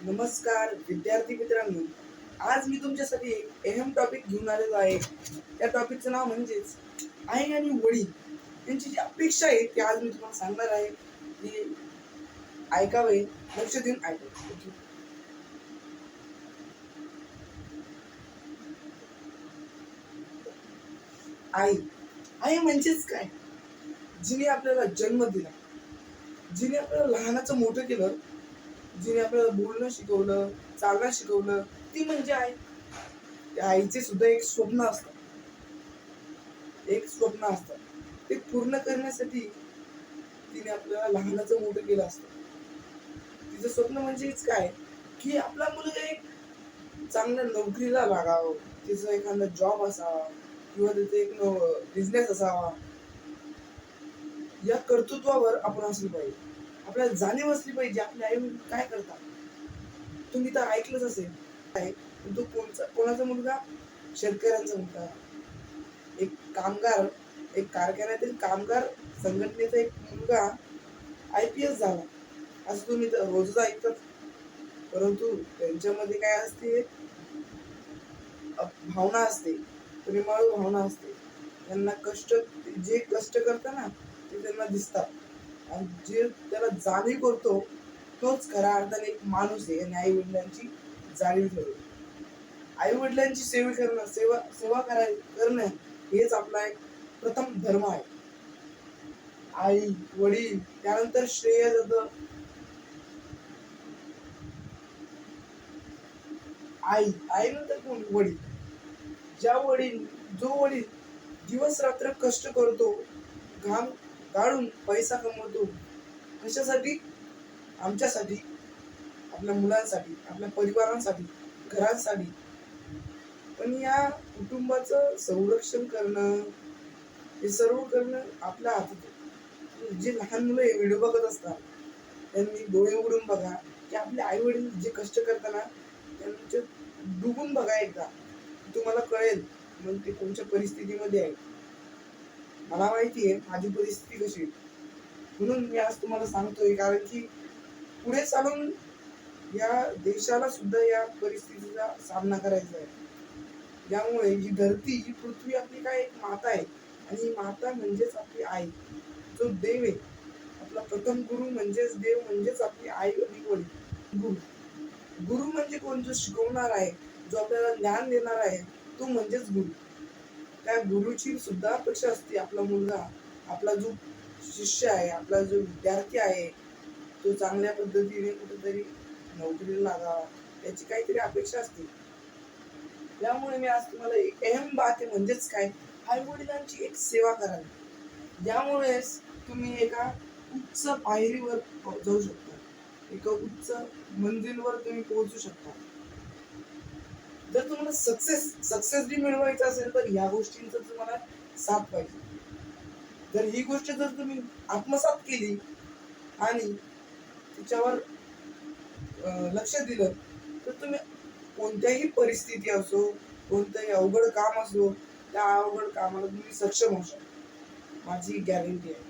नमस्कार विद्यार्थी मित्रांनो, आज मी तुमच्यासाठी एक अहम टॉपिक घेऊन आलेलो आहे. त्या टॉपिकचं नाव म्हणजेच आई आणि वडील यांची जी अपेक्षा आहे ती आज मी तुम्हाला सांगणार आहे. की ऐकावे, लक्ष देऊन ऐकावे. आई आई म्हणजेच काय? जिने आपल्याला जन्म दिला, जिने आपल्याला लहानाचं मोठं केलं, जिने आपल्याला बोलणं शिकवलं, चालणं शिकवलं, ती म्हणजे आई. त्या आईचे सुद्धा एक स्वप्न असतं. ते पूर्ण करण्यासाठी तिने आपल्याला लहानाचं मोठं केलं असतं. तिचं स्वप्न म्हणजेच काय, की आपला मुलगा एक चांगल्या नोकरीला लागावं, तिचा एखादा जॉब असावा किंवा तिचा एक बिझनेस असावा. या कर्तृत्वावर आपण असली पाहिजे. आपल्याला जाणीव असली पाहिजे आपले आई काय करतात. तुम्ही तर ऐकलंच असेल आहे, तो कोणाचा मुलगा? शेतकऱ्यांचा मुलगा. एक कामगार, एक कारखान्यातील कामगार संघटनेचा एक मुलगा IPS झाला, असं तुम्ही रोजच ऐकतात. परंतु त्यांच्यामध्ये काय असते? भावना असते, प्रेमळ भावना असते. त्यांना जे कष्ट करतात ना, ते त्यांना दिसतात. आणि जे त्याला जाणीव करतो तोच खऱ्या अर्थाने एक माणूस आहे. आणि आई वडिलांची जाणीव ठेवतो. आई वडिलांची सेवा करणं हेच आपला एक प्रथम धर्म आहे. आई वडील त्यानंतर श्रेय जातं. आई नंतर कोण? वडील. जो वडील दिवस रात्र कष्ट करतो, घाम गाळून पैसा कमवतो. कशासाठी? आमच्यासाठी, आपल्या मुलांसाठी, आपल्या परिवारांसाठी, घरांसाठी. पण या कुटुंबाचं संरक्षण करणं, हे सर्व करणं आपल्या हातात आहे. जे लहान मुलं हे व्हिडिओ बघत असतात, त्यांनी डोळे उघडून बघा की आपले आई वडील जे कष्ट करताना त्यांचे डुबून बघा एकदा, तुम्हाला कळेल मग ते कोणत्या परिस्थितीमध्ये आहे. मला माहिती आहे माझी परिस्थिती कशी आहे, म्हणून मी आज तुम्हाला सांगतोय. कारण की पुढे चालून या देशाला सुद्धा या परिस्थितीचा सामना करायचा आहे. यामुळे ही धरती, ही पृथ्वी आपली काय एक माता आहे. आणि ही माता म्हणजेच आपली आई, जो देव आहे. आपला प्रथम गुरु म्हणजेच देव, म्हणजेच आपली आई आणि वडील. गुरु म्हणजे कोण? जो शिकवणार आहे, जो आपल्याला ज्ञान देणार आहे, तो म्हणजेच गुरु. त्या गुरुची सुद्धा अपेक्षा असते आपला मुलगा, आपला जो शिष्य आहे, आपला जो विद्यार्थी आहे, तो चांगल्या पद्धतीने कुठेतरी नोकरीला लागावा, याची काहीतरी अपेक्षा असते. त्यामुळे मी आज तुम्हाला एक अहम बात आहे, म्हणजेच काय, आई वडिलांची एक सेवा करावी. यामुळेच तुम्ही एका उच्च पायरीवर जाऊ शकता, एका उच्च मंजिलवर तुम्ही पोहोचू शकता. जर तुम्हाला सक्सेस बी मिळवायचा असेल तर ह्या गोष्टींचा तुम्हाला साथ पाहिजे. जर ही गोष्ट जर तुम्ही आत्मसात केली आणि तिच्यावर लक्ष दिलं, तर तुम्ही कोणत्याही परिस्थिती असो, कोणतंही अवघड काम असो, त्या अवघड कामाला तुम्ही सक्षम होऊ शकता. माझी गॅरंटी आहे.